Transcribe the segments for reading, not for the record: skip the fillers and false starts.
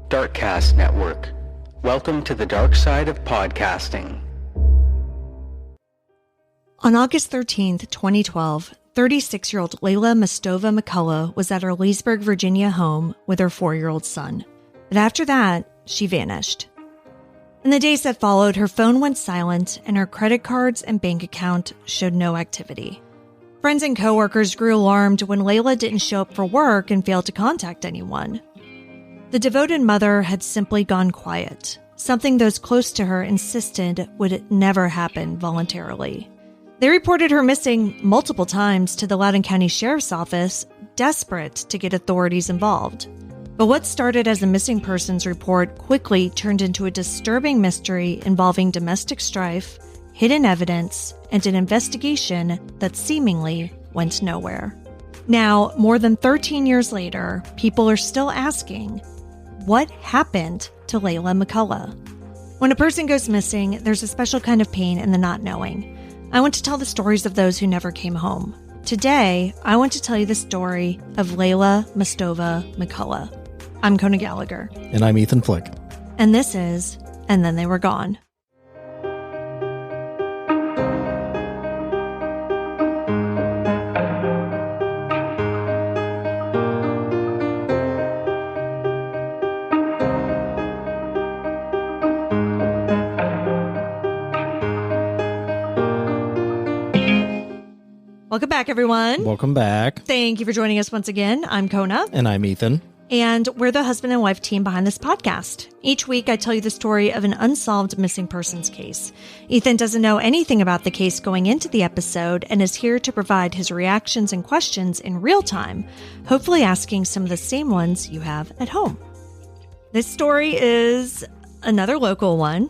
Darkcast Network. Welcome to the dark side of podcasting. On August 13th, 2012, 36-year-old Leyla Mastova McCullagh was at her Leesburg, Virginia home with her 4-year-old son. But after that, she vanished. In the days that followed, her phone went silent and her credit cards and bank account showed no activity. Friends and coworkers grew alarmed when Leyla didn't show up for work and failed to contact anyone. The devoted mother had simply gone quiet, something those close to her insisted would never happen voluntarily. They reported her missing multiple times to the Loudoun County Sheriff's Office, desperate to get authorities involved. But what started as a missing persons report quickly turned into a disturbing mystery involving domestic strife, hidden evidence, and an investigation that seemingly went nowhere. Now, more than 13 years later, people are still asking, what happened to Leyla McCullagh? When a person goes missing, there's a special kind of pain in the not knowing. I want to tell the stories of those who never came home. Today, I want to tell you the story of Leyla Mastova McCullagh. I'm Kona Gallagher. And I'm Ethan Flick. And this is And Then They Were Gone. Welcome back, everyone. Welcome back. Thank you for joining us once again. I'm Kona. And I'm Ethan. And we're the husband and wife team behind this podcast. Each week, I tell you the story of an unsolved missing persons case. Ethan doesn't know anything about the case going into the episode and is here to provide his reactions and questions in real time, hopefully asking some of the same ones you have at home. This story is another local one,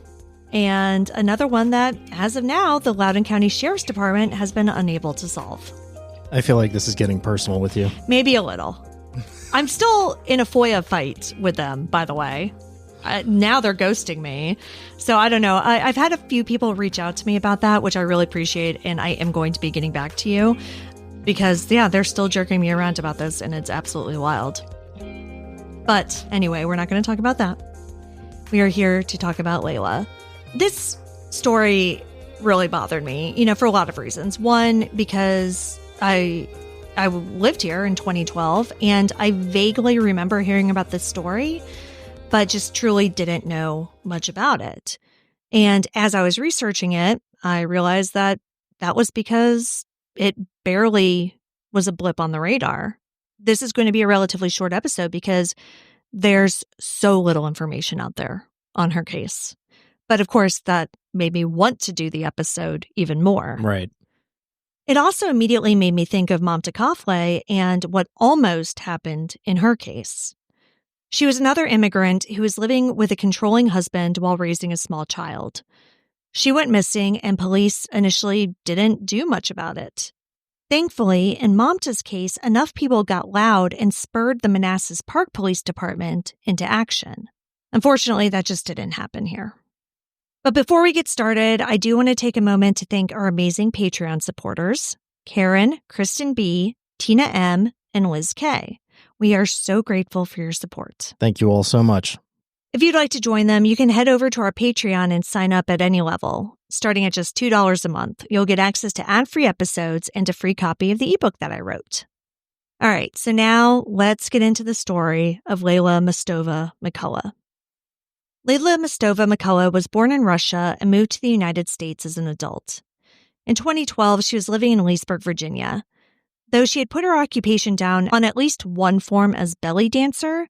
and another one that, as of now, the Loudoun County Sheriff's Department has been unable to solve. I feel like this is getting personal with you. Maybe a little. I'm still in a FOIA fight with them, by the way. Now they're ghosting me. So I don't know. I've had a few people reach out to me about that, which I really appreciate. And I am going to be getting back to you because, yeah, they're still jerking me around about this. And it's absolutely wild. But anyway, we're not going to talk about that. We are here to talk about Leyla. This story really bothered me, for a lot of reasons. One, because I lived here in 2012, and I vaguely remember hearing about this story, but just truly didn't know much about it. And as I was researching it, I realized that was because it barely was a blip on the radar. This is going to be a relatively short episode because there's so little information out there on her case. But of course, that made me want to do the episode even more. Right. It also immediately made me think of Mastova McCullagh and what almost happened in her case. She was another immigrant who was living with a controlling husband while raising a small child. She went missing, and police initially didn't do much about it. Thankfully, in Mamta's case, enough people got loud and spurred the Manassas Park Police Department into action. Unfortunately, that just didn't happen here. But before we get started, I do want to take a moment to thank our amazing Patreon supporters, Karen, Kristen B., Tina M., and Liz K. We are so grateful for your support. Thank you all so much. If you'd like to join them, you can head over to our Patreon and sign up at any level. Starting at just $2 a month, you'll get access to ad-free episodes and a free copy of the ebook that I wrote. All right, so now let's get into the story of Leyla Mastova McCullagh. Leyla Mastova McCullagh was born in Russia and moved to the United States as an adult. In 2012, she was living in Leesburg, Virginia. Though she had put her occupation down on at least one form as belly dancer,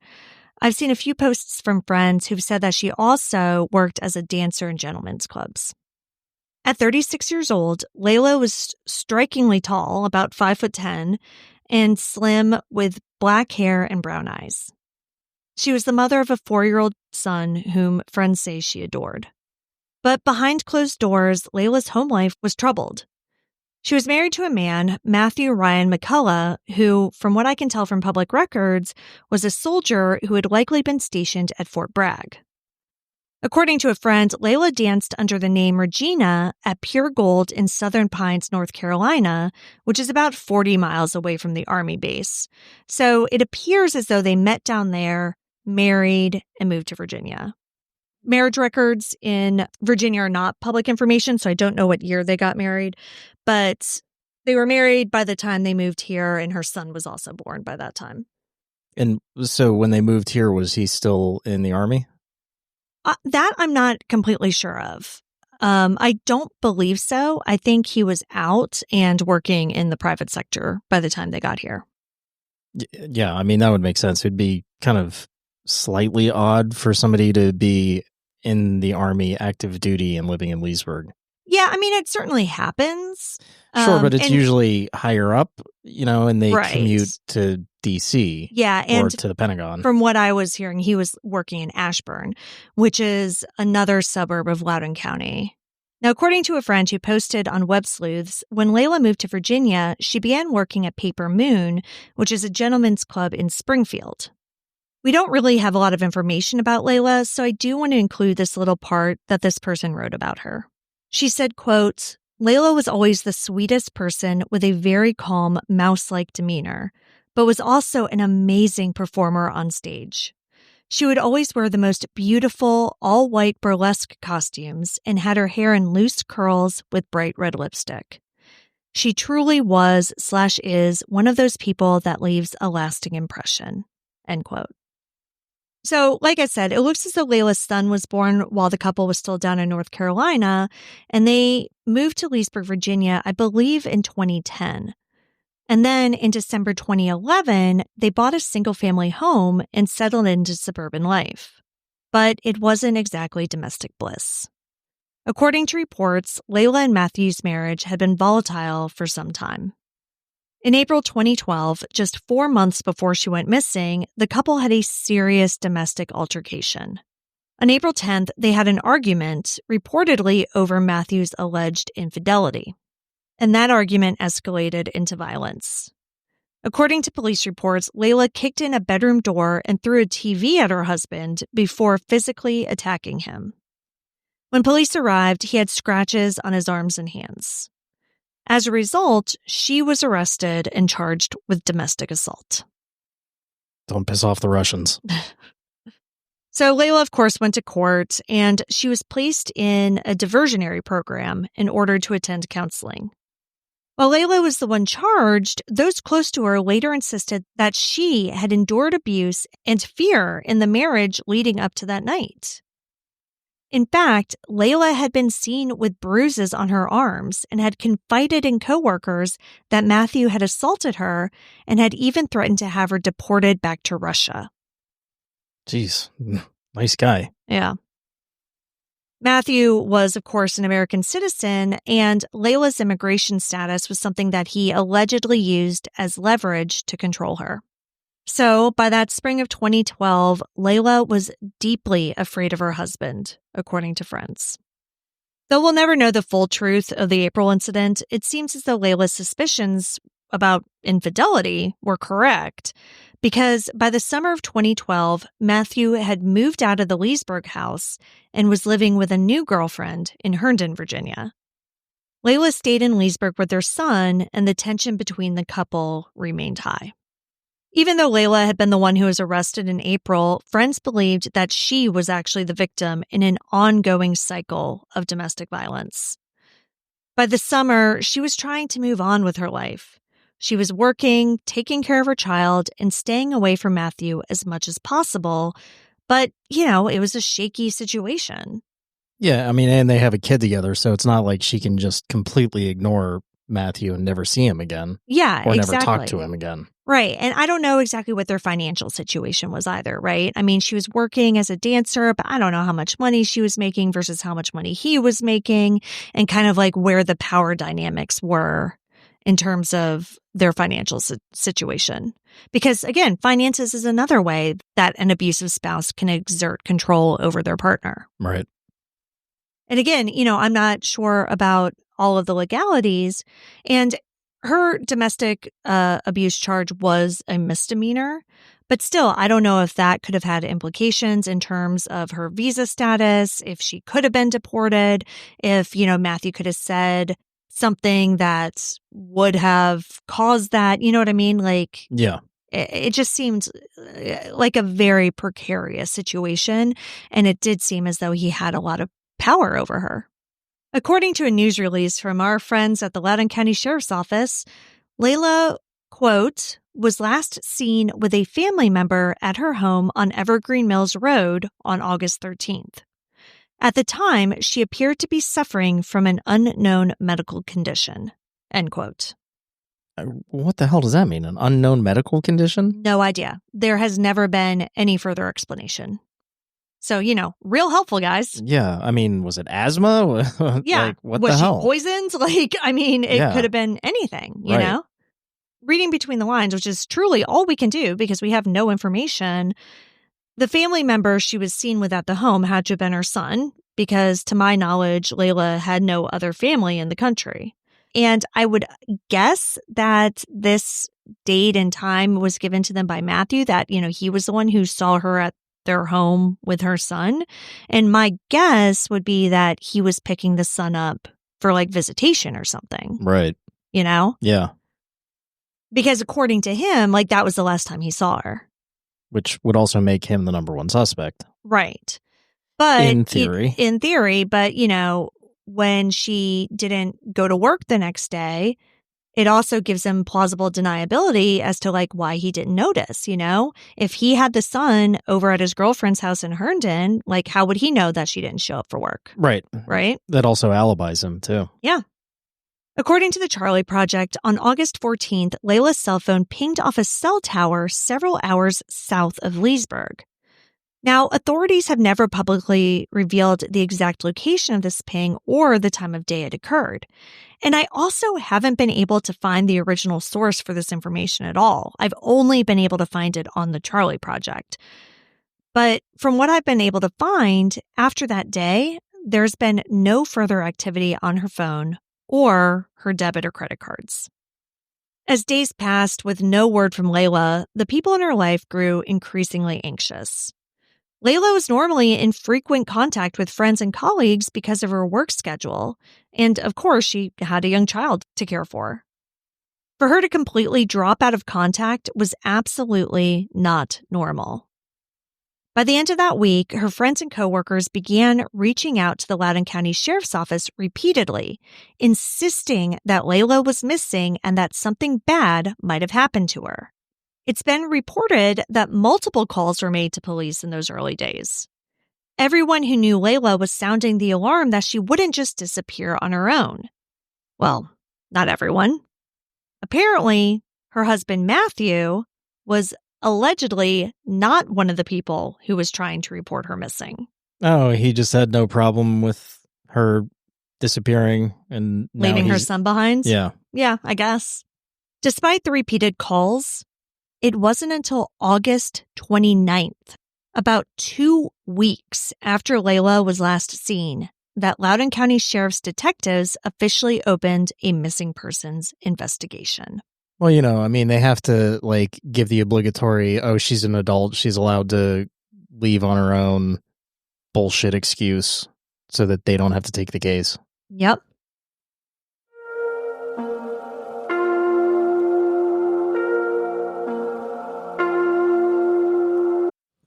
I've seen a few posts from friends who've said that she also worked as a dancer in gentlemen's clubs. At 36 years old, Leyla was strikingly tall, about 5'10", and slim with black hair and brown eyes. She was the mother of a 4-year-old son whom friends say she adored. But behind closed doors, Leyla's home life was troubled. She was married to a man, Matthew Ryan McCullagh, who, from what I can tell from public records, was a soldier who had likely been stationed at Fort Bragg. According to a friend, Leyla danced under the name Regina at Pure Gold in Southern Pines, North Carolina, which is about 40 miles away from the Army base. So it appears as though they met down there, married, and moved to Virginia. Marriage records in Virginia are not public information, so I don't know what year they got married, but they were married by the time they moved here, and her son was also born by that time. And so when they moved here, was he still in the Army? That I'm not completely sure of. I don't believe so. I think he was out and working in the private sector by the time they got here. Yeah, I mean, that would make sense. It'd be kind of slightly odd for somebody to be in the Army, active duty, and living in Leesburg. Yeah, I mean, it certainly happens. Sure, but it's usually higher up, and they commute to D.C. and or to the Pentagon. From what I was hearing, he was working in Ashburn, which is another suburb of Loudoun County. Now, according to a friend who posted on Web Sleuths, when Leyla moved to Virginia, she began working at Paper Moon, which is a gentleman's club in Springfield. We don't really have a lot of information about Leyla, so I do want to include this little part that this person wrote about her. She said, quote, Leyla was always the sweetest person with a very calm, mouse-like demeanor, but was also an amazing performer on stage. She would always wear the most beautiful, all-white burlesque costumes and had her hair in loose curls with bright red lipstick. She truly was/is one of those people that leaves a lasting impression, end quote. So, like I said, it looks as though Leyla's son was born while the couple was still down in North Carolina, and they moved to Leesburg, Virginia, I believe in 2010. And then in December 2011, they bought a single-family home and settled into suburban life. But it wasn't exactly domestic bliss. According to reports, Leyla and Matthew's marriage had been volatile for some time. In April 2012, just 4 months before she went missing, the couple had a serious domestic altercation. On April 10th, they had an argument, reportedly over Matthew's alleged infidelity. And that argument escalated into violence. According to police reports, Leyla kicked in a bedroom door and threw a TV at her husband before physically attacking him. When police arrived, he had scratches on his arms and hands. As a result, she was arrested and charged with domestic assault. Don't piss off the Russians. So Leyla, of course, went to court, and she was placed in a diversionary program in order to attend counseling. While Leyla was the one charged, those close to her later insisted that she had endured abuse and fear in the marriage leading up to that night. In fact, Leyla had been seen with bruises on her arms and had confided in coworkers that Matthew had assaulted her and had even threatened to have her deported back to Russia. Jeez, nice guy. Yeah. Matthew was, of course, an American citizen, and Leyla's immigration status was something that he allegedly used as leverage to control her. So, by that spring of 2012, Leyla was deeply afraid of her husband, according to friends. Though we'll never know the full truth of the April incident, it seems as though Leyla's suspicions about infidelity were correct, because by the summer of 2012, Matthew had moved out of the Leesburg house and was living with a new girlfriend in Herndon, Virginia. Leyla stayed in Leesburg with their son, and the tension between the couple remained high. Even though Leyla had been the one who was arrested in April, friends believed that she was actually the victim in an ongoing cycle of domestic violence. By the summer, she was trying to move on with her life. She was working, taking care of her child, and staying away from Matthew as much as possible. But, it was a shaky situation. Yeah, I mean, and they have a kid together, so it's not like she can just completely ignore Matthew and never see him again. Yeah, or exactly. never talk to him again. Right. And I don't know exactly what their financial situation was either, right? I mean, she was working as a dancer, but I don't know how much money she was making versus how much money he was making, and kind of like where the power dynamics were in terms of their financial situation. Because again, finances is another way that an abusive spouse can exert control over their partner. Right. And again, I'm not sure about all of the legalities, and her domestic abuse charge was a misdemeanor, but still, I don't know if that could have had implications in terms of her visa status, if she could have been deported, if, Matthew could have said something that would have caused that, you know what I mean? Like, yeah. It just seemed like a very precarious situation, and it did seem as though he had a lot of power over her. According to a news release from our friends at the Loudoun County Sheriff's Office, Leyla, quote, was last seen with a family member at her home on Evergreen Mills Road on August 13th. At the time, she appeared to be suffering from an unknown medical condition, end quote. What the hell does that mean? An unknown medical condition? No idea. There has never been any further explanation. So, real helpful, guys. Yeah. I mean, was it asthma? Yeah. Like, what was the hell? she poisoned? It could have been anything, you know? Reading between the lines, which is truly all we can do because we have no information. The family member she was seen with at the home had to have been her son because, to my knowledge, Leyla had no other family in the country. And I would guess that this date and time was given to them by Matthew, that, he was the one who saw her at their home with her son. And my guess would be that he was picking the son up for visitation or something. Right. Yeah. Because according to him, that was the last time he saw her. Which would also make him the number one suspect. Right. But in theory. But, when she didn't go to work the next day, it also gives him plausible deniability as to why he didn't notice, If he had the son over at his girlfriend's house in Herndon, how would he know that she didn't show up for work? Right. Right? That also alibis him too. Yeah. According to the Charlie Project, on August 14th, Leyla's cell phone pinged off a cell tower several hours south of Leesburg. Now, authorities have never publicly revealed the exact location of this ping or the time of day it occurred. And I also haven't been able to find the original source for this information at all. I've only been able to find it on the Charlie Project. But from what I've been able to find, after that day, there's been no further activity on her phone or her debit or credit cards. As days passed with no word from Leyla, the people in her life grew increasingly anxious. Leyla was normally in frequent contact with friends and colleagues because of her work schedule, and of course, she had a young child to care for. For her to completely drop out of contact was absolutely not normal. By the end of that week, her friends and coworkers began reaching out to the Loudoun County Sheriff's Office repeatedly, insisting that Leyla was missing and that something bad might have happened to her. It's been reported that multiple calls were made to police in those early days. Everyone who knew Leyla was sounding the alarm that she wouldn't just disappear on her own. Well, not everyone. Apparently, her husband Matthew was allegedly not one of the people who was trying to report her missing. Oh, he just had no problem with her disappearing and leaving her son behind? Yeah. Yeah, I guess. Despite the repeated calls, it wasn't until August 29th, about 2 weeks after Leyla was last seen, that Loudoun County Sheriff's detectives officially opened a missing persons investigation. Well, they have to give the obligatory, oh, she's an adult, she's allowed to leave on her own bullshit excuse so that they don't have to take the case. Yep.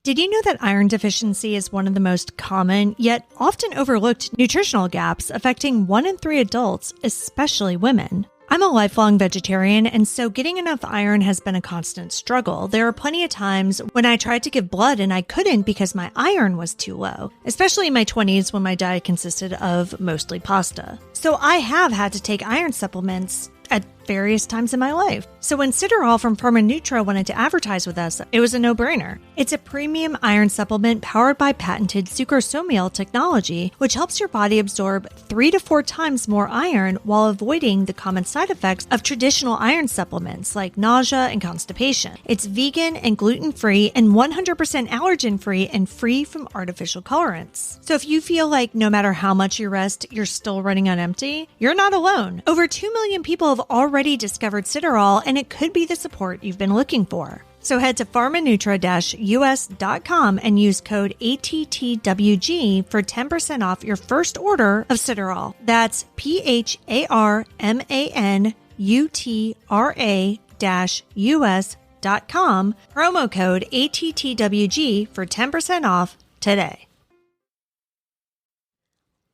Did you know that iron deficiency is one of the most common, yet often overlooked nutritional gaps affecting 1 in 3 adults, especially women? I'm a lifelong vegetarian, and so getting enough iron has been a constant struggle. There are plenty of times when I tried to give blood and I couldn't because my iron was too low, especially in my 20s when my diet consisted of mostly pasta. So I have had to take iron supplements at various times in my life. So when Ciderol from Nutra wanted to advertise with us, it was a no-brainer. It's a premium iron supplement powered by patented sucrosomial technology, which helps your body absorb 3 to 4 times more iron while avoiding the common side effects of traditional iron supplements like nausea and constipation. It's vegan and gluten-free and 100% allergen-free and free from artificial colorants. So if you feel like no matter how much you rest, you're still running on empty, you're not alone. Over 2 million people have already discovered Ciderol, and it could be the support you've been looking for. So head to pharmanutra-us.com and use code ATTWG for 10% off your first order of Ciderol. That's PHARMANUTRA-US.com mood.com, promo code ATTWG for 10% off today.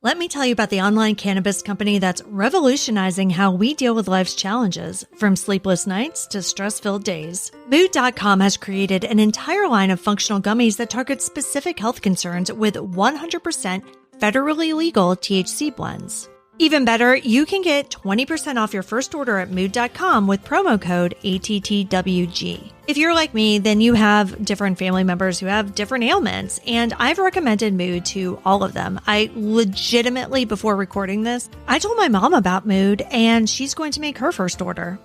Let me tell you about the online cannabis company that's revolutionizing how we deal with life's challenges, from sleepless nights to stress-filled days. Mood.com has created an entire line of functional gummies that target specific health concerns with 100% federally legal THC blends. Even better, you can get 20% off your first order at mood.com with promo code ATTWG. If you're like me, then you have different family members who have different ailments, and I've recommended Mood to all of them. I legitimately, before recording this, I told my mom about Mood, and she's going to make her first order.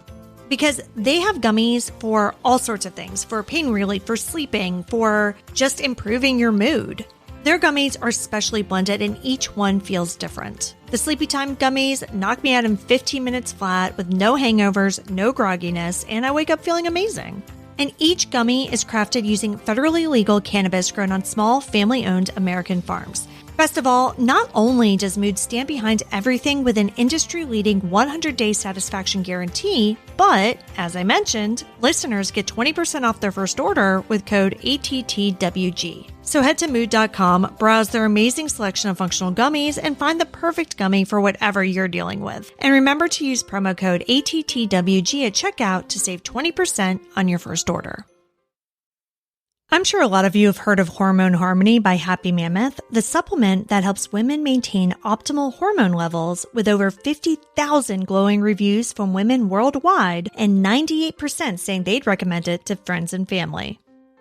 Because they have gummies for all sorts of things, for pain relief, for sleeping, for just improving your mood. Their gummies are specially blended and each one feels different. The Sleepy Time gummies knock me out in 15 minutes flat with no hangovers, no grogginess, and I wake up feeling amazing. And each gummy is crafted using federally legal cannabis grown on small, family-owned American farms. Best of all, not only does Mood stand behind everything with an industry-leading 100-day satisfaction guarantee, but, as I mentioned, listeners get 20% off their first order with code ATTWG. So head to Mood.com, browse their amazing selection of functional gummies, and find the perfect gummy for whatever you're dealing with. And remember to use promo code ATTWG at checkout to save 20% on your first order. I'm sure a lot of you have heard of Hormone Harmony by Happy Mammoth, the supplement that helps women maintain optimal hormone levels, with over 50,000 glowing reviews from women worldwide and 98% saying they'd recommend it to friends and family.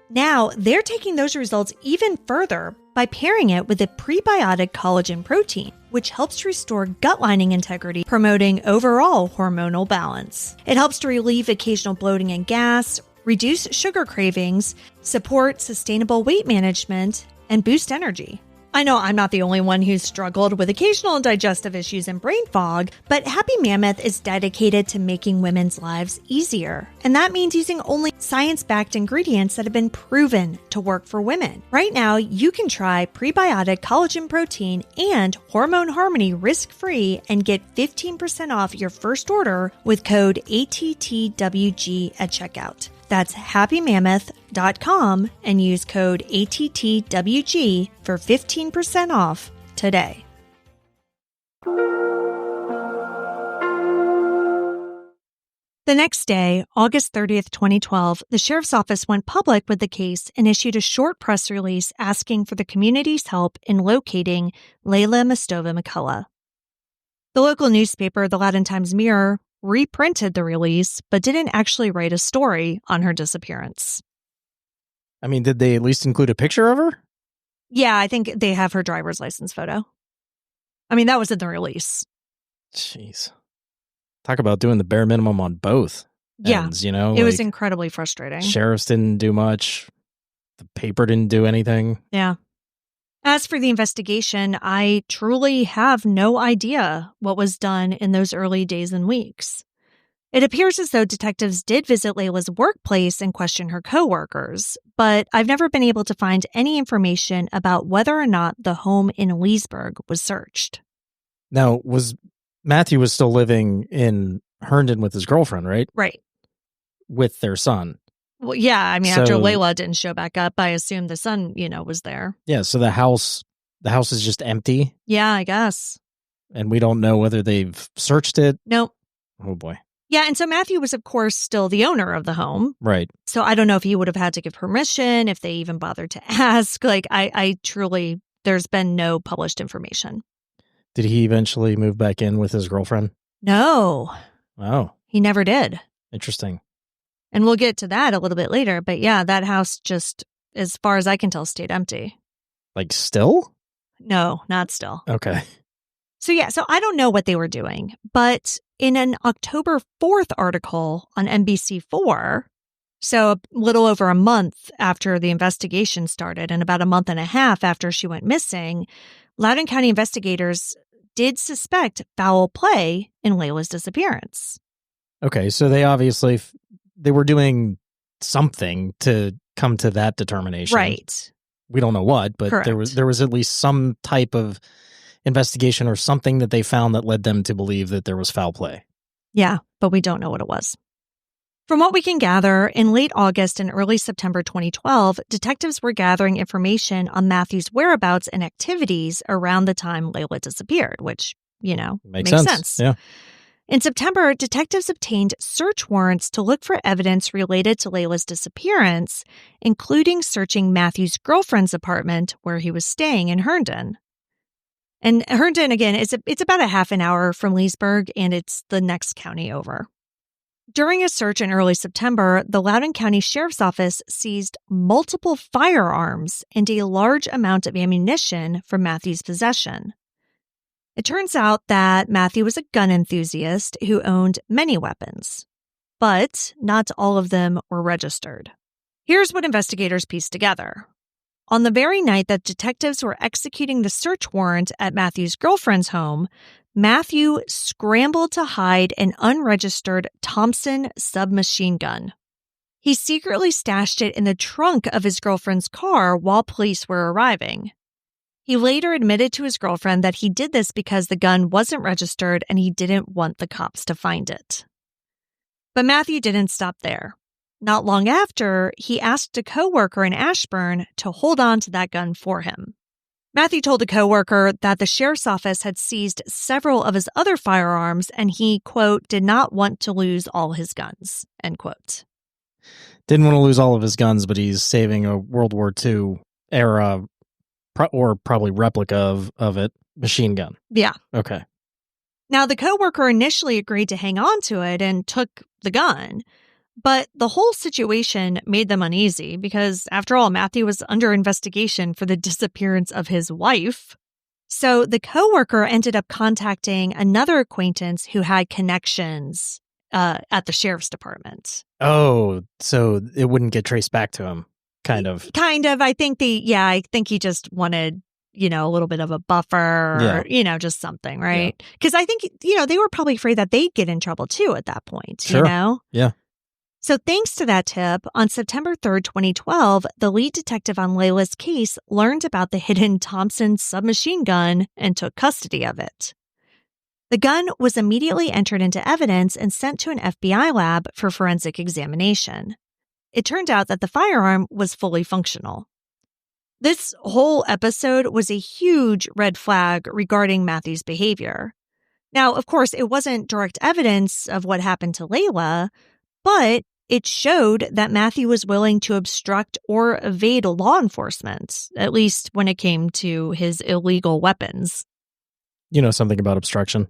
Now, they're taking those results even further by pairing it with a prebiotic collagen protein, which helps restore gut lining integrity, promoting overall hormonal balance. It helps to relieve occasional bloating and gas, reduce sugar cravings, support sustainable weight management, and boost energy. I know I'm not the only one who's struggled with occasional digestive issues and brain fog, but Happy Mammoth is dedicated to making women's lives easier. And that means using only science-backed ingredients that have been proven to work for women. Right now, you can try prebiotic collagen protein and Hormone Harmony risk-free and get 15% off your first order with code ATTWG at checkout. That's happymammoth.com and use code ATTWG for 15% off today. The next day, August 30th, 2012, the sheriff's office went public with the case and issued a short press release asking for the community's help in locating Leyla Mastova McCullagh. The local newspaper, the Loudoun Times-Mirror, reprinted the release, but didn't actually write a story on her disappearance. I mean, did they at least include a picture of her? Yeah, I think they have her driver's license photo. I mean, that was in the release. Jeez. Talk about doing the bare minimum on both ends, you know? It was incredibly frustrating. Sheriffs didn't do much. The paper didn't do anything. Yeah. As for the investigation, I truly have no idea what was done in those early days and weeks. It appears as though detectives did visit Leyla's workplace and question her coworkers, but I've never been able to find any information about whether or not the home in Leesburg was searched. Now, Matthew was still living in Herndon with his girlfriend, right? Right. With their son. Well, yeah, I mean, after Leyla didn't show back up, I assume the son, was there. Yeah, so the house is just empty? Yeah, I guess. And we don't know whether they've searched it? Nope. Oh, boy. Yeah, and so Matthew was, of course, still the owner of the home. Right. So I don't know if he would have had to give permission, if they even bothered to ask. I truly, there's been no published information. Did he eventually move back in with his girlfriend? No. Oh. He never did. Interesting. And we'll get to that a little bit later. But yeah, that house just, as far as I can tell, stayed empty. Like still? No, not still. Okay. So I don't know what they were doing. But in an October 4th article on NBC4, so a little over a month after the investigation started and about a month and a half after she went missing, Loudoun County investigators did suspect foul play in Leyla's disappearance. Okay, so they were doing something to come to that determination. Right. We don't know what, but Correct. there was at least some type of investigation or something that they found that led them to believe that there was foul play. Yeah, but we don't know what it was. From what we can gather, in late August and early September 2012, detectives were gathering information on Matthew's whereabouts and activities around the time Leyla disappeared, which, makes sense. Yeah. In September, detectives obtained search warrants to look for evidence related to Leyla's disappearance, including searching Matthew's girlfriend's apartment where he was staying in Herndon. And Herndon, again, it's about a half an hour from Leesburg, and it's the next county over. During a search in early September, the Loudoun County Sheriff's Office seized multiple firearms and a large amount of ammunition from Matthew's possession. It turns out that Matthew was a gun enthusiast who owned many weapons, but not all of them were registered. Here's what investigators pieced together. On the very night that detectives were executing the search warrant at Matthew's girlfriend's home, Matthew scrambled to hide an unregistered Thompson submachine gun. He secretly stashed it in the trunk of his girlfriend's car while police were arriving. He later admitted to his girlfriend that he did this because the gun wasn't registered and he didn't want the cops to find it. But Matthew didn't stop there. Not long after, he asked a coworker in Ashburn to hold on to that gun for him. Matthew told a coworker that the sheriff's office had seized several of his other firearms and he, quote, did not want to lose all his guns, end quote. Didn't want to lose all of his guns, but he's saving a World War II era, or probably replica of it, machine gun. Yeah. Okay. Now, the coworker initially agreed to hang on to it and took the gun. But the whole situation made them uneasy because, after all, Matthew was under investigation for the disappearance of his wife. So the coworker ended up contacting another acquaintance who had connections at the sheriff's department. Oh, so it wouldn't get traced back to him, kind of. Kind of. I think he just wanted, a little bit of a buffer or, just something, right? Because I think, they were probably afraid that they'd get in trouble too at that point, Sure. Yeah. So thanks to that tip, on September 3rd, 2012, the lead detective on Leyla's case learned about the hidden Thompson submachine gun and took custody of it. The gun was immediately entered into evidence and sent to an FBI lab for forensic examination. It turned out that the firearm was fully functional. This whole episode was a huge red flag regarding Matthew's behavior. Now, of course, it wasn't direct evidence of what happened to Leyla, but it showed that Matthew was willing to obstruct or evade law enforcement, at least when it came to his illegal weapons. You know something about obstruction.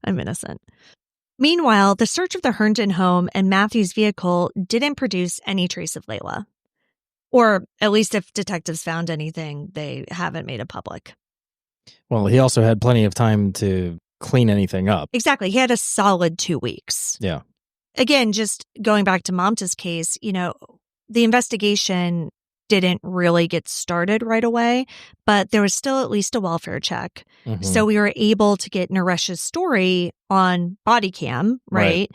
I'm innocent. Meanwhile, the search of the Herndon home and Matthew's vehicle didn't produce any trace of Leyla. Or at least if detectives found anything, they haven't made it public. Well, he also had plenty of time to clean anything up. Exactly. He had a solid 2 weeks. Yeah. Again, just going back to Mamta's case, the investigation didn't really get started right away, but there was still at least a welfare check. Mm-hmm. So we were able to get Naresh's story on body cam, right?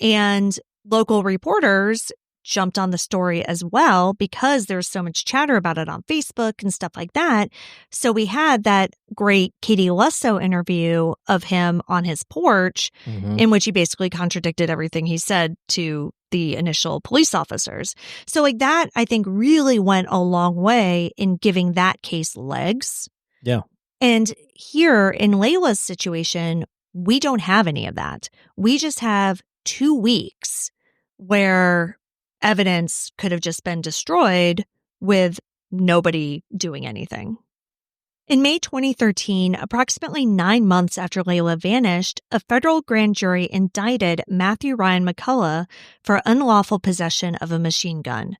And local reporters jumped on the story as well because there's so much chatter about it on Facebook and stuff like that. So we had that great Katie Lusso interview of him on his porch in which he basically contradicted everything he said to the initial police officers. So like that, I think really went a long way in giving that case legs. Yeah. And here in Leyla's situation, we don't have any of that. We just have 2 weeks where evidence could have just been destroyed with nobody doing anything. In May 2013, approximately 9 months after Leyla vanished, a federal grand jury indicted Matthew Ryan McCullagh for unlawful possession of a machine gun.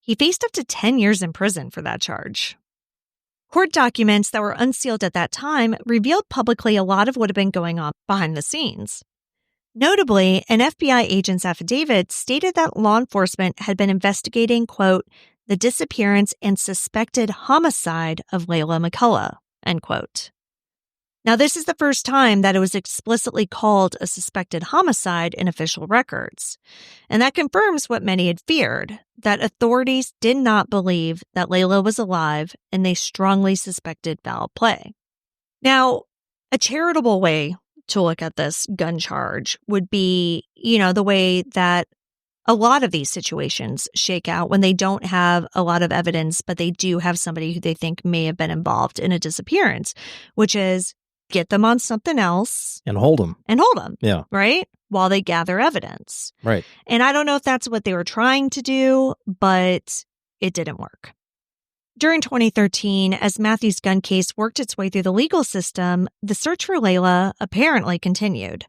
He faced up to 10 years in prison for that charge. Court documents that were unsealed at that time revealed publicly a lot of what had been going on behind the scenes. Notably, an FBI agent's affidavit stated that law enforcement had been investigating, quote, the disappearance and suspected homicide of Leyla McCullagh, end quote. Now, this is the first time that it was explicitly called a suspected homicide in official records. And that confirms what many had feared, that authorities did not believe that Leyla was alive and they strongly suspected foul play. Now, a charitable way to look at this gun charge would be, the way that a lot of these situations shake out when they don't have a lot of evidence, but they do have somebody who they think may have been involved in a disappearance, which is get them on something else. And hold them. Yeah. Right? While they gather evidence. Right. And I don't know if that's what they were trying to do, but it didn't work. During 2013, as Matthew's gun case worked its way through the legal system, the search for Leyla apparently continued.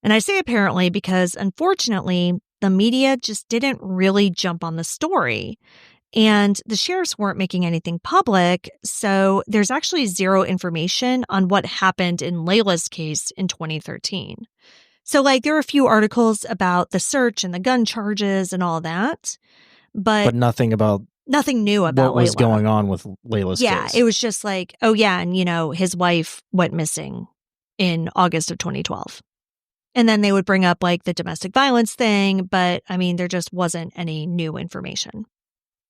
And I say apparently because, unfortunately, the media just didn't really jump on the story. And the sheriffs weren't making anything public, so there's actually zero information on what happened in Leyla's case in 2013. So, there are a few articles about the search and the gun charges and all that, but nothing new about what was Leyla. Going on with Leyla's case. Yeah, it was just oh yeah, and his wife went missing in August of 2012. And then they would bring up the domestic violence thing, but there just wasn't any new information.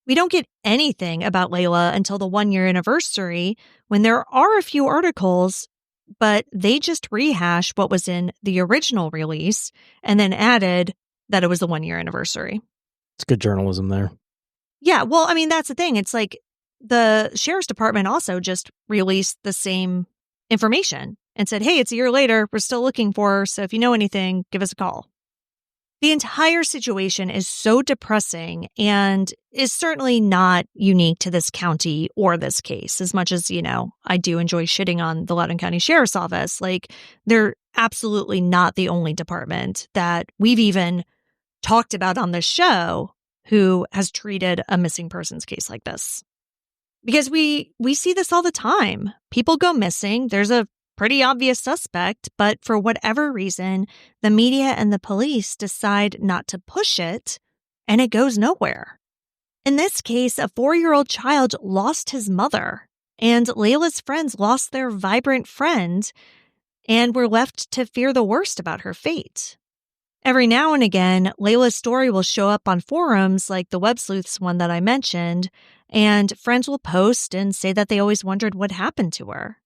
We don't get anything about Leyla until the 1-year anniversary when there are a few articles, but they just rehash what was in the original release and then added that it was the 1-year anniversary. It's good journalism there. Yeah, well, that's the thing. It's the sheriff's department also just released the same information and said, hey, it's a year later. We're still looking for her. So if you know anything, give us a call. The entire situation is so depressing and is certainly not unique to this county or this case. As much as, I do enjoy shitting on the Loudoun County Sheriff's Office, they're absolutely not the only department that we've even talked about on this show who has treated a missing persons case like this. Because we see this all the time. People go missing. There's a pretty obvious suspect, but for whatever reason, the media and the police decide not to push it, and it goes nowhere. In this case, a 4-year-old child lost his mother, and Leyla's friends lost their vibrant friend, and were left to fear the worst about her fate. Every now and again, Leyla's story will show up on forums like the Web Sleuths one that I mentioned, and friends will post and say that they always wondered what happened to her.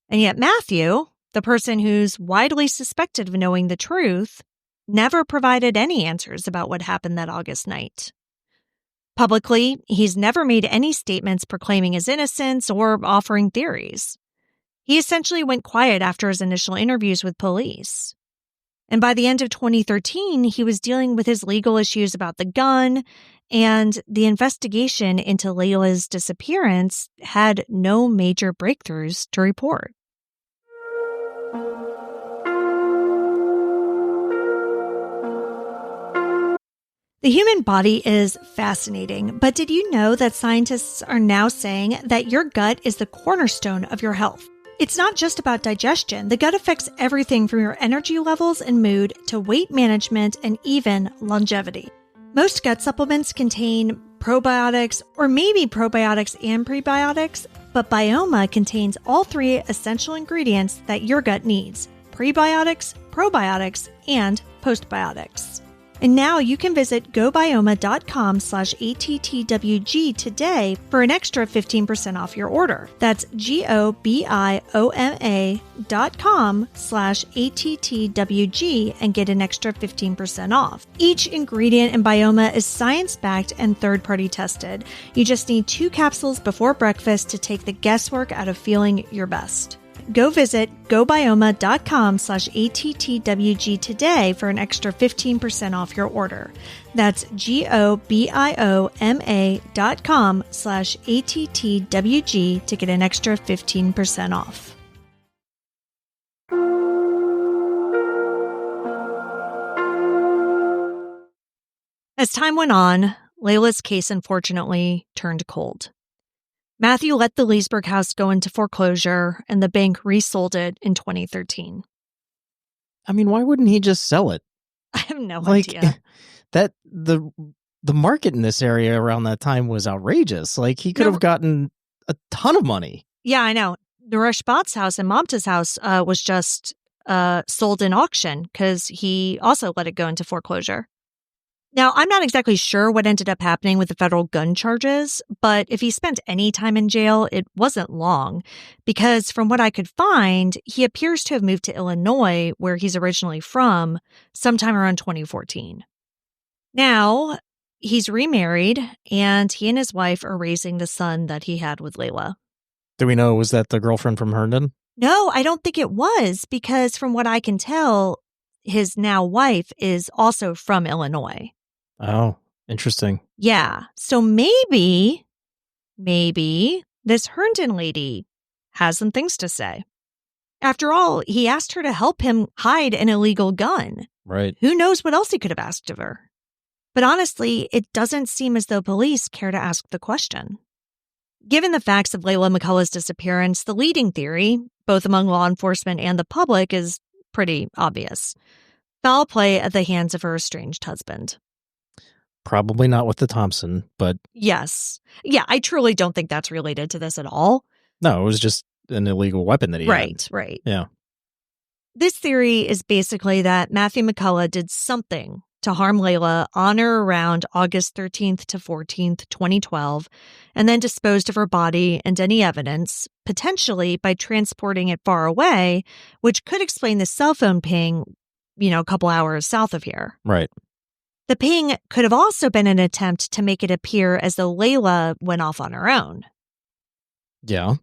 And yet Matthew, the person who's widely suspected of knowing the truth, never provided any answers about what happened that August night. Publicly, he's never made any statements proclaiming his innocence or offering theories. He essentially went quiet after his initial interviews with police. And by the end of 2013, he was dealing with his legal issues about the gun, and the investigation into Leyla's disappearance had no major breakthroughs to report. The human body is fascinating, but did you know that scientists are now saying that your gut is the cornerstone of your health? It's not just about digestion. The gut affects everything from your energy levels and mood to weight management and even longevity. Most gut supplements contain probiotics or maybe probiotics and prebiotics, but Bioma contains all 3 essential ingredients that your gut needs: prebiotics, probiotics, and postbiotics. And now you can visit gobioma.com/ATTWG today for an extra 15% off your order. That's GOBIOMA.com/ATTWG and get an extra 15% off. Each ingredient in Bioma is science-backed and third-party tested. You just need 2 capsules before breakfast to take the guesswork out of feeling your best. Go visit gobioma.com/ATTWG today for an extra 15% off your order. That's GOBIOMA.com/ATTWG to get an extra 15% off. As time went on, Leyla's case unfortunately turned cold. Matthew let the Leesburg house go into foreclosure, and the bank resold it in 2013. I mean, why wouldn't he just sell it? I have no idea. That the market in this area around that time was outrageous. He could have gotten a ton of money. Yeah, I know. Naresh Bhatt's house and Mamta's house was just sold in auction because he also let it go into foreclosure. Now, I'm not exactly sure what ended up happening with the federal gun charges, but if he spent any time in jail, it wasn't long, because from what I could find, he appears to have moved to Illinois, where he's originally from, sometime around 2014. Now, he's remarried, and he and his wife are raising the son that he had with Leyla. Do we know, was that the girlfriend from Herndon? No, I don't think it was, because from what I can tell, his now wife is also from Illinois. Oh, interesting. Yeah. So maybe this Herndon lady has some things to say. After all, he asked her to help him hide an illegal gun. Right. Who knows what else he could have asked of her? But honestly, it doesn't seem as though police care to ask the question. Given the facts of Leyla McCullagh's disappearance, the leading theory, both among law enforcement and the public, is pretty obvious. Foul play at the hands of her estranged husband. Probably not with the Thompson, but... Yes. Yeah, I truly don't think that's related to this at all. No, it was just an illegal weapon that he had. Right. Yeah. This theory is basically that Matthew McCullagh did something to harm Leyla on or around August 13th to 14th, 2012, and then disposed of her body and any evidence, potentially by transporting it far away, which could explain the cell phone ping, a couple hours south of here. Right. The ping could have also been an attempt to make it appear as though Leyla went off on her own. Yeah.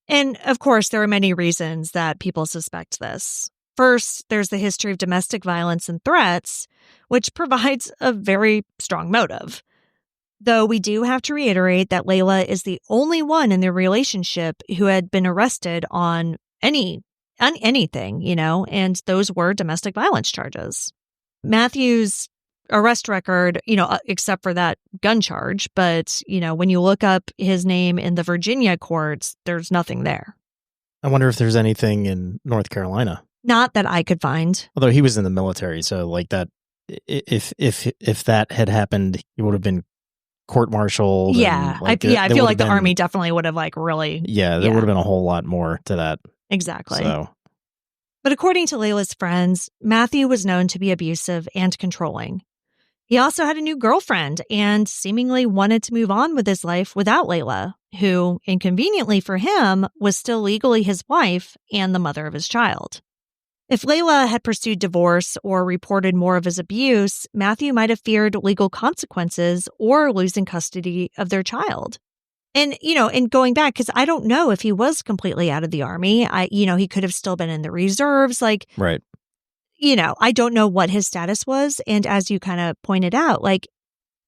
And of course, there are many reasons that people suspect this. First, there's the history of domestic violence and threats, which provides a very strong motive. Though we do have to reiterate that Leyla is the only one in their relationship who had been arrested on anything, and those were domestic violence charges. Matthew's arrest record, except for that gun charge, but, when you look up his name in the Virginia courts, there's nothing there. I wonder if there's anything in North Carolina. Not that I could find. Although he was in the military, so like that, if that had happened, he would have been court-martialed. Yeah, I feel like the Army definitely would have really. Yeah, there would have been a whole lot more to that. Exactly. So. But according to Leyla's friends, Matthew was known to be abusive and controlling. He also had a new girlfriend and seemingly wanted to move on with his life without Leyla, who, inconveniently for him, was still legally his wife and the mother of his child. If Leyla had pursued divorce or reported more of his abuse, Matthew might have feared legal consequences or losing custody of their child. And, and going back, because I don't know if he was completely out of the Army. He could have still been in the reserves. Right. I don't know what his status was. And as you kind of pointed out,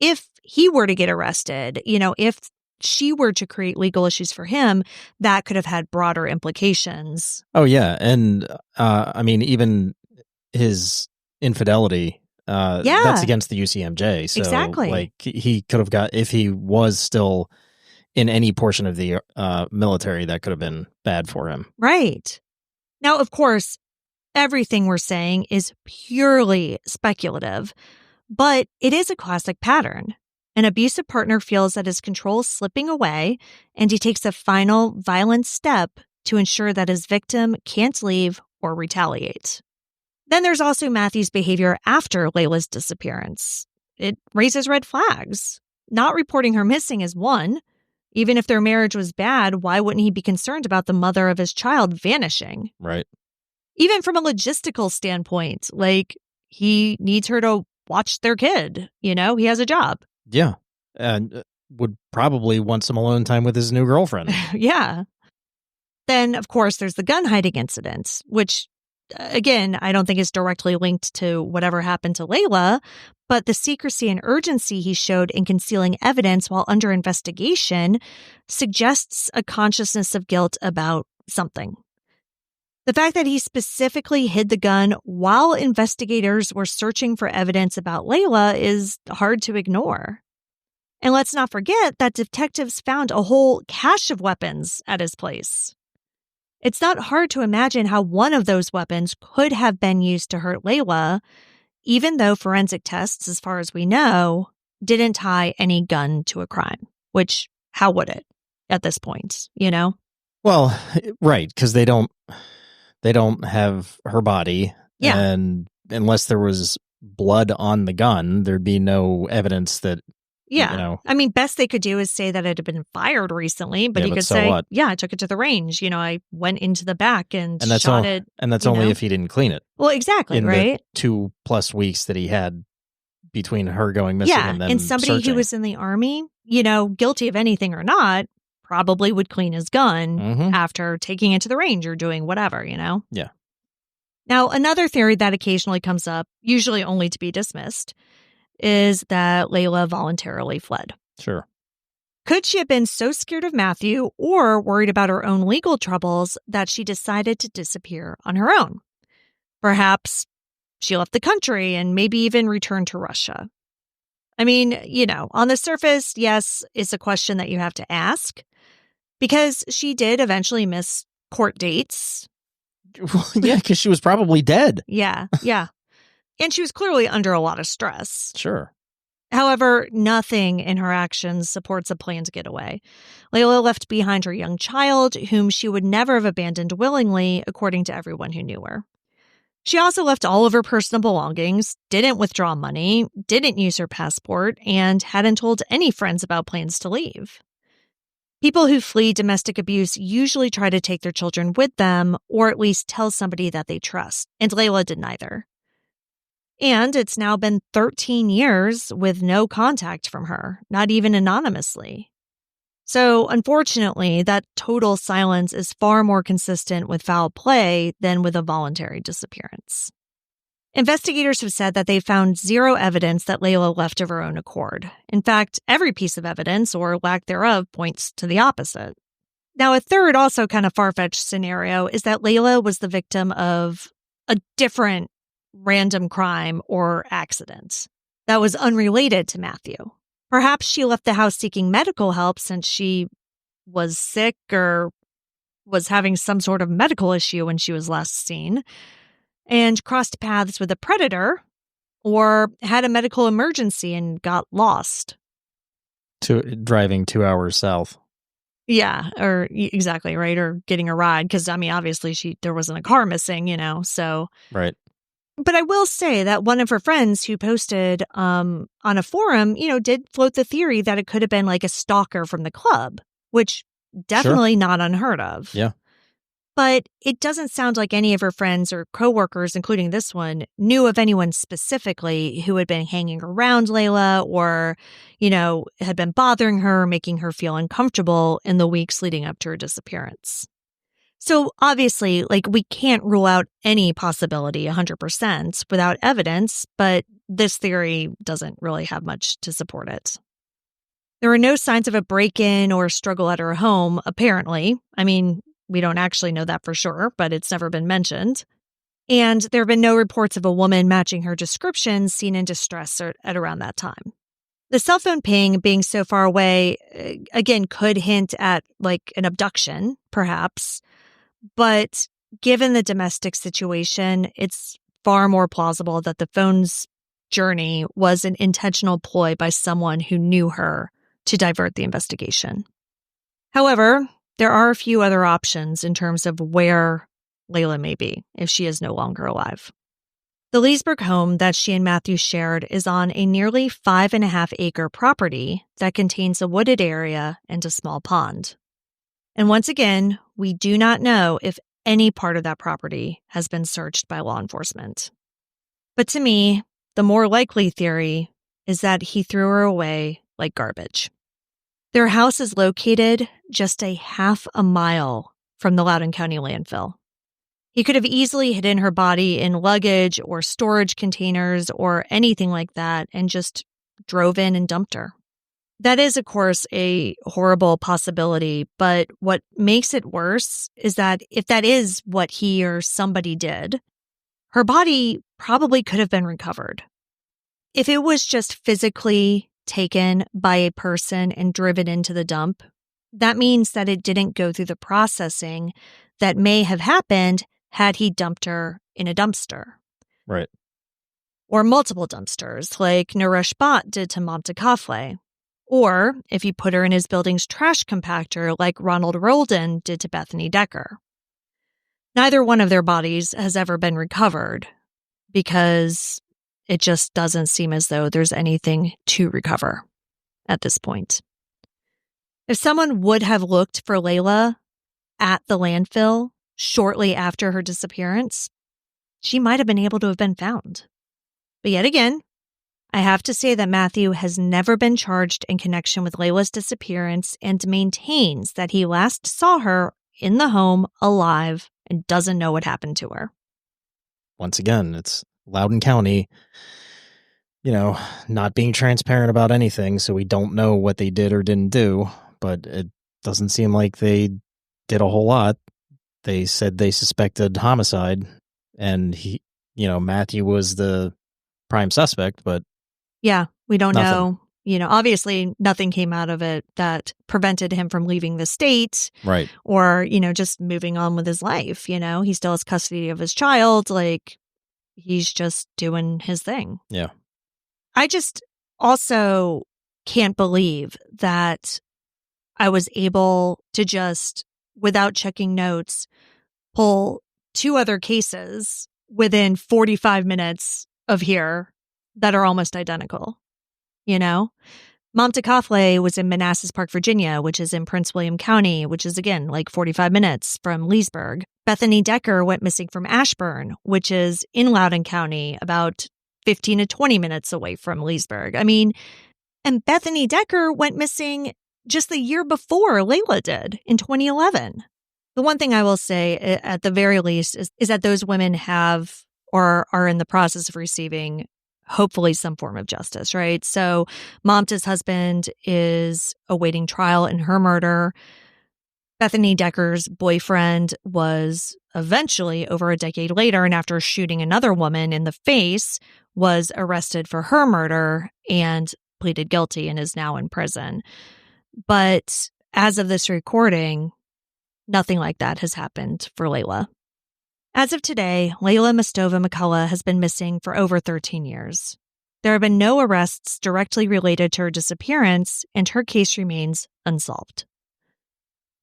if he were to get arrested, if she were to create legal issues for him, that could have had broader implications. Oh, yeah. And, even his infidelity, that's against the UCMJ. So, exactly. He could have got, if he was still in any portion of the military, that could have been bad for him. Right. Now, of course, everything we're saying is purely speculative, but it is a classic pattern. An abusive partner feels that his control is slipping away, and he takes a final violent step to ensure that his victim can't leave or retaliate. Then there's also Matthew's behavior after Leyla's disappearance. It raises red flags. Not reporting her missing is one. Even if their marriage was bad, why wouldn't he be concerned about the mother of his child vanishing? Right. Even from a logistical standpoint, he needs her to watch their kid. He has a job. Yeah. And would probably want some alone time with his new girlfriend. Yeah. Then, of course, there's the gun hiding incident, which, again, I don't think is directly linked to whatever happened to Leyla, but the secrecy and urgency he showed in concealing evidence while under investigation suggests a consciousness of guilt about something. The fact that he specifically hid the gun while investigators were searching for evidence about Leyla is hard to ignore. And let's not forget that detectives found a whole cache of weapons at his place. It's not hard to imagine how one of those weapons could have been used to hurt Leyla, even though forensic tests, as far as we know, didn't tie any gun to a crime. Which, how would it at this point, Well, right, because they don't have her body. Yeah. And unless there was blood on the gun. There'd be no evidence that, Yeah. I mean, best they could do is say that it had been fired recently, but he could say, what? yeah, I took it to the range. I went into the back and that's shot it. And that's only if he didn't clean it. Well, exactly, right? The 2+ weeks that he had between her going missing and then somebody searching. who was in the Army, guilty of anything or not, probably would clean his gun after taking it to the range or doing whatever, Yeah. Now, another theory that occasionally comes up, usually only to be dismissed, is that Leyla voluntarily fled. Sure. Could she have been so scared of Matthew or worried about her own legal troubles that she decided to disappear on her own? Perhaps she left the country and maybe even returned to Russia. I mean, on the surface, yes, it's a question that you have to ask because she did eventually miss court dates. Yeah, because she was probably dead. Yeah. And she was clearly under a lot of stress. Sure. However, nothing in her actions supports a plan to get away. Leyla left behind her young child, whom she would never have abandoned willingly, according to everyone who knew her. She also left all of her personal belongings, didn't withdraw money, didn't use her passport, and hadn't told any friends about plans to leave. People who flee domestic abuse usually try to take their children with them, or at least tell somebody that they trust, and Leyla did neither. And it's now been 13 years with no contact from her, not even anonymously. So, unfortunately, that total silence is far more consistent with foul play than with a voluntary disappearance. Investigators have said that they found zero evidence that Leyla left of her own accord. In fact, every piece of evidence, or lack thereof, points to the opposite. Now, a third, also kind of far-fetched scenario is that Leyla was the victim of a different random crime or accident that was unrelated to Matthew. Perhaps she left the house seeking medical help since she was sick or was having some sort of medical issue when she was last seen, and crossed paths with a predator, or had a medical emergency and got lost. Driving 2 hours south. Yeah, or exactly, right, or getting a ride, because, obviously there wasn't a car missing, so... Right. But I will say that one of her friends who posted on a forum, did float the theory that it could have been like a stalker from the club, which definitely not unheard of. Yeah. But it doesn't sound like any of her friends or coworkers, including this one, knew of anyone specifically who had been hanging around Leyla or, had been bothering her, making her feel uncomfortable in the weeks leading up to her disappearance. So obviously, we can't rule out any possibility 100% without evidence, but this theory doesn't really have much to support it. There are no signs of a break-in or struggle at her home, apparently. I mean, we don't actually know that for sure, but it's never been mentioned. And there have been no reports of a woman matching her description seen in distress at around that time. The cell phone ping being so far away, again, could hint at an abduction, perhaps. But given the domestic situation, it's far more plausible that the phone's journey was an intentional ploy by someone who knew her to divert the investigation. However, there are a few other options in terms of where Leyla may be if she is no longer alive. The Leesburg home that she and Matthew shared is on a nearly 5.5-acre property that contains a wooded area and a small pond. And once again, we do not know if any part of that property has been searched by law enforcement. But to me, the more likely theory is that he threw her away like garbage. Their house is located just a half a mile from the Loudoun County landfill. He could have easily hidden her body in luggage or storage containers or anything like that and just drove in and dumped her. That is, of course, a horrible possibility, but what makes it worse is that if that is what he or somebody did, her body probably could have been recovered. If it was just physically taken by a person and driven into the dump, that means that it didn't go through the processing that may have happened had he dumped her in a dumpster. Right. Or multiple dumpsters, like Naresh Bhatt did to Mamta Kafle. Or if he put her in his building's trash compactor like Ronald Roldan did to Bethany Decker. Neither one of their bodies has ever been recovered because it just doesn't seem as though there's anything to recover at this point. If someone would have looked for Leyla at the landfill shortly after her disappearance, she might have been able to have been found. But yet again, I have to say that Matthew has never been charged in connection with Leyla's disappearance and maintains that he last saw her in the home alive and doesn't know what happened to her. Once again, it's Loudoun County, not being transparent about anything, so we don't know what they did or didn't do, but it doesn't seem like they did a whole lot. They said they suspected homicide, and Matthew was the prime suspect, but yeah, we don't nothing. know. Obviously nothing came out of it that prevented him from leaving the state. Right. Or, just moving on with his life. He still has custody of his child. Like, he's just doing his thing. Yeah. I just also can't believe that I was able to just, without checking notes, pull 2 other cases within 45 minutes of here that are almost identical. McCullagh was in Manassas Park, Virginia, which is in Prince William County, which is, again, like 45 minutes from Leesburg. Bethany Decker went missing from Ashburn, which is in Loudoun County, about 15 to 20 minutes away from Leesburg. And Bethany Decker went missing just the year before Leyla did, in 2011. The one thing I will say, at the very least, is that those women have or are in the process of receiving hopefully some form of justice, right? So Mamta's husband is awaiting trial in her murder. Bethany Decker's boyfriend was eventually, over a decade later, and after shooting another woman in the face, was arrested for her murder and pleaded guilty and is now in prison. But as of this recording, nothing like that has happened for Leyla. As of today, Leyla Mastova McCullagh has been missing for over 13 years. There have been no arrests directly related to her disappearance, and her case remains unsolved.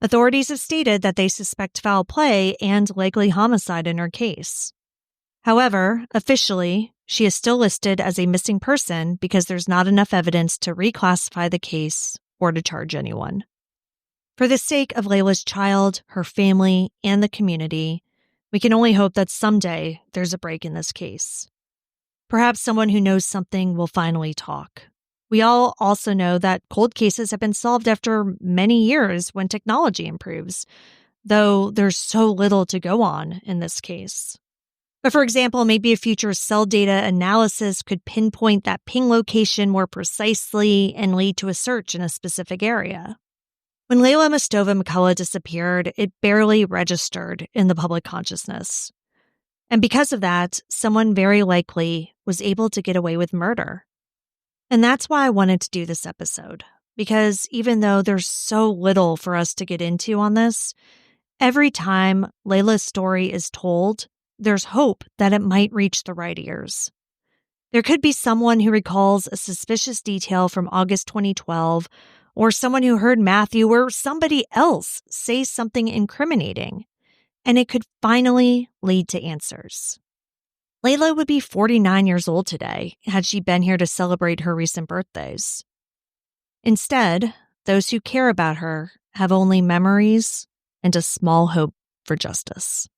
Authorities have stated that they suspect foul play and likely homicide in her case. However, officially, she is still listed as a missing person because there's not enough evidence to reclassify the case or to charge anyone. For the sake of Leyla's child, her family, and the community, we can only hope that someday there's a break in this case. Perhaps someone who knows something will finally talk. We all also know that cold cases have been solved after many years when technology improves, though there's so little to go on in this case. But for example, maybe a future cell data analysis could pinpoint that ping location more precisely and lead to a search in a specific area. When Leyla Mastova McCullagh disappeared, it barely registered in the public consciousness. And because of that, someone very likely was able to get away with murder. And that's why I wanted to do this episode, because even though there's so little for us to get into on this, every time Leyla's story is told, there's hope that it might reach the right ears. There could be someone who recalls a suspicious detail from August 2012, or someone who heard Matthew or somebody else say something incriminating, and it could finally lead to answers. Leyla would be 49 years old today had she been here to celebrate her recent birthdays. Instead, those who care about her have only memories and a small hope for justice.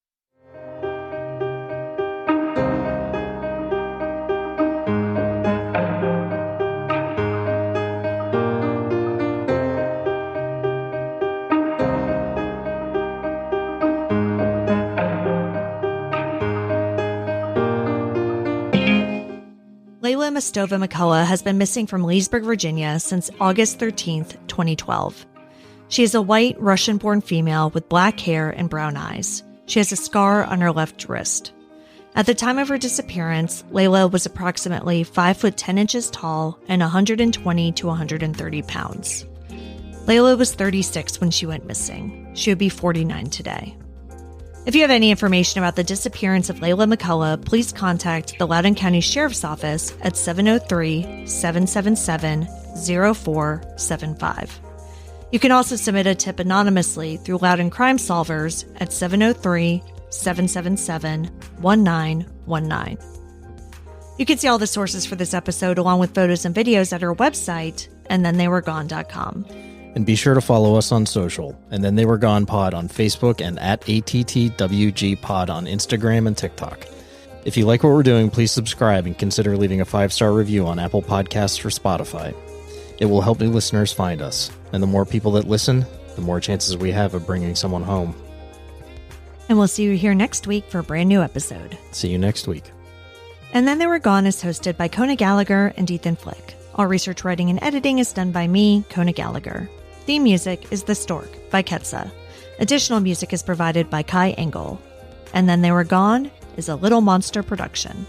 Leyla Mastova McCullagh has been missing from Leesburg, Virginia since August 13th, 2012. She is a white, Russian-born female with black hair and brown eyes. She has a scar on her left wrist. At the time of her disappearance, Leyla was approximately 5 foot 10 inches tall and 120 to 130 pounds. Leyla was 36 when she went missing. She would be 49 today. If you have any information about the disappearance of Leyla McCullagh, please contact the Loudoun County Sheriff's Office at 703-777-0475. You can also submit a tip anonymously through Loudoun Crime Solvers at 703-777-1919. You can see all the sources for this episode along with photos and videos at our website, andthentheyweregone.com. And be sure to follow us on social, And Then They Were Gone Pod on Facebook and at ATTWG Pod on Instagram and TikTok. If you like what we're doing, please subscribe and consider leaving a 5-star review on Apple Podcasts or Spotify. It will help new listeners find us, and the more people that listen, the more chances we have of bringing someone home. And we'll see you here next week for a brand new episode. See you next week. And Then They Were Gone is hosted by Kona Gallagher and Ethan Flick. All research, writing, and editing is done by me, Kona Gallagher. Theme music is The Stork by Ketsa. Additional music is provided by Kai Engel. And Then They Were Gone is a Little Monster production.